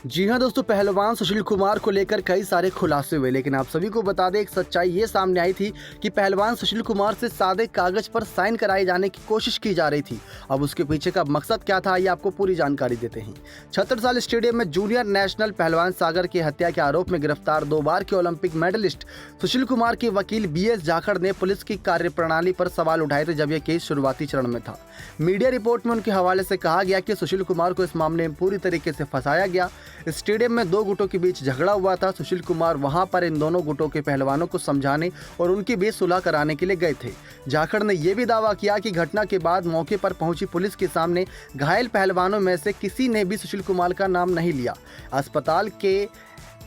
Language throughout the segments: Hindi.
जी हाँ दोस्तों, पहलवान सुशील कुमार को लेकर कई सारे खुलासे हुए, लेकिन आप सभी को बता दें एक सच्चाई ये सामने आई थी कि पहलवान सुशील कुमार से सादे कागज पर साइन कराए जाने की कोशिश की जा रही थी। अब उसके पीछे का मकसद क्या था, ये आपको पूरी जानकारी देते हैं। छत्रसाल स्टेडियम में जूनियर नेशनल पहलवान सागर की हत्या के आरोप में गिरफ्तार 2 बार के ओलंपिक मेडलिस्ट सुशील कुमार के वकील BS जाखड़ ने पुलिस की कार्यप्रणाली पर सवाल उठाए थे जब यह केस शुरुआती चरण में था। मीडिया रिपोर्ट में उनके हवाले से कहा गया कि सुशील कुमार को इस मामले में पूरी तरीके से फंसाया गया। स्टेडियम में 2 गुटों के बीच झगड़ा हुआ था। सुशील कुमार वहां पर इन दोनों गुटों के पहलवानों को समझाने और उनके बीच सुलह कराने के लिए गए थे। जाखड़ ने यह भी दावा किया कि घटना के बाद मौके पर पहुंची पुलिस के सामने घायल पहलवानों में से किसी ने भी सुशील कुमार का नाम नहीं लिया। अस्पताल के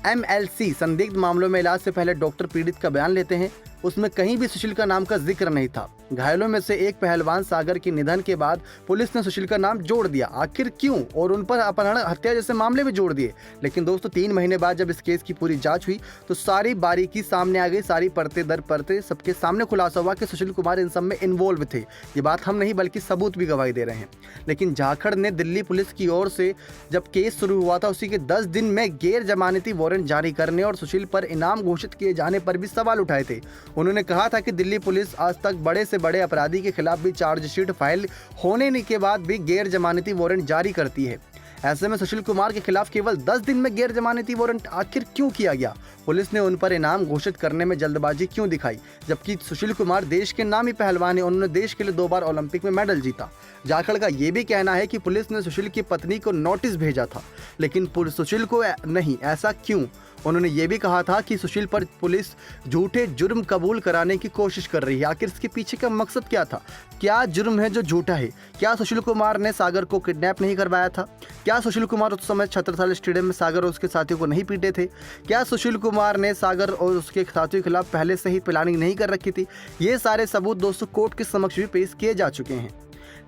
MLC संदिग्ध मामलों में इलाज से पहले डॉक्टर पीड़ित का बयान लेते हैं, उसमें कहीं भी सुशील का नाम का जिक्र नहीं था। घायलों में से एक पहलवान सागर के निधन के बाद पुलिस ने सुशील का नाम जोड़ दिया। आखिर क्यों? और उन पर अपहरण, हत्या जैसे मामले भी जोड़ दिए। लेकिन दोस्तों 3 महीने बाद जब इस केस की पूरी जांच हुई तो सारी बारीकी सामने आ गई, सारी परतें दर परतें सबके सामने खुलासा हुआ कि सुशील कुमार इन सब में इन्वॉल्व थे। ये बात हम नहीं बल्कि सबूत भी गवाही दे रहे हैं। लेकिन जाखड़ ने दिल्ली पुलिस की ओर से जब केस शुरू हुआ था उसी के 10 दिन में गैर जमानती वारंट जारी करने और सुशील पर इनाम घोषित किए जाने पर भी सवाल उठाए थे। उन्होंने कहा था कि दिल्ली पुलिस आज तक बड़े से बड़े अपराधी के खिलाफ भी चार्जशीट फाइल होने के बाद भी गैर जमानती वारंट जारी करती है। ऐसे में सुशील कुमार के खिलाफ केवल 10 दिन में गैर जमानती वारंट आखिर क्यों किया गया? पुलिस ने उन पर इनाम घोषित करने में जल्दबाजी क्यों दिखाई, जबकि सुशील कुमार देश के नामी पहलवान है, उन्होंने देश के लिए 2 बार ओलंपिक में मेडल जीता। जाखड़ का यह भी कहना है कि पुलिस ने सुशील की पत्नी को नोटिस भेजा था, लेकिन सुशील को नहीं। ऐसा क्यों? उन्होंने ये भी कहा था कि सुशील पर पुलिस झूठे जुर्म कबूल कराने की कोशिश कर रही है। आखिर इसके पीछे का मकसद क्या था? क्या जुर्म है जो झूठा है? क्या सुशील कुमार ने सागर को किडनैप नहीं करवाया था? क्या सुशील कुमार उस समय छत्रसाल स्टेडियम में सागर और उसके साथियों को नहीं पीटे थे? क्या सुशील कुमार ने सागर और उसके साथियों के खिलाफ पहले से ही प्लानिंग नहीं कर रखी थी? ये सारे सबूत दोस्तों कोर्ट के समक्ष भी पेश किए जा चुके हैं।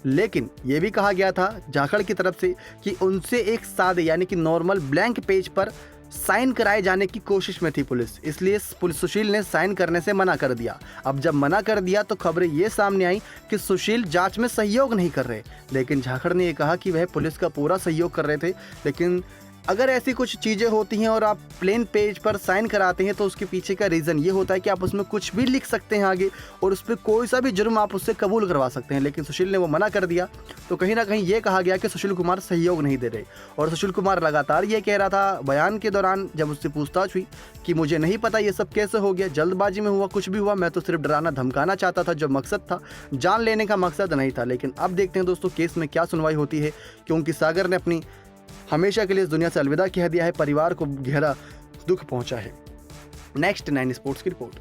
लेकिन यह भी कहा गया था जाखड़ की तरफ से कि उनसे एक सादे यानी कि नॉर्मल ब्लैंक पेज पर साइन कराए जाने की कोशिश में थी पुलिस, इसलिए सुशील ने साइन करने से मना कर दिया। अब जब मना कर दिया तो खबरें ये सामने आई कि सुशील जांच में सहयोग नहीं कर रहे, लेकिन जाखड़ ने यह कहा कि वह पुलिस का पूरा सहयोग कर रहे थे। लेकिन अगर ऐसी कुछ चीज़ें होती हैं और आप प्लेन पेज पर साइन कराते हैं तो उसके पीछे का रीज़न ये होता है कि आप उसमें कुछ भी लिख सकते हैं आगे और उस पर कोई सा भी जुर्म आप उससे कबूल करवा सकते हैं। लेकिन सुशील ने वो मना कर दिया, तो कहीं ना कहीं ये कहा गया कि सुशील कुमार सहयोग नहीं दे रहे। और सुशील कुमार लगातार ये कह रहा था बयान के दौरान जब उससे पूछताछ हुई कि मुझे नहीं पता ये सब कैसे हो गया, जल्दबाजी में हुआ, कुछ भी हुआ, मैं तो सिर्फ डराना धमकाना चाहता था, जो मकसद था जान लेने का मकसद नहीं था। लेकिन अब देखते हैं दोस्तों केस में क्या सुनवाई होती है, क्योंकि सागर ने अपनी हमेशा के लिए इस दुनिया से अलविदा कह दिया है, परिवार को गहरा दुख पहुंचा है। नेक्स्ट 9 स्पोर्ट्स की रिपोर्ट।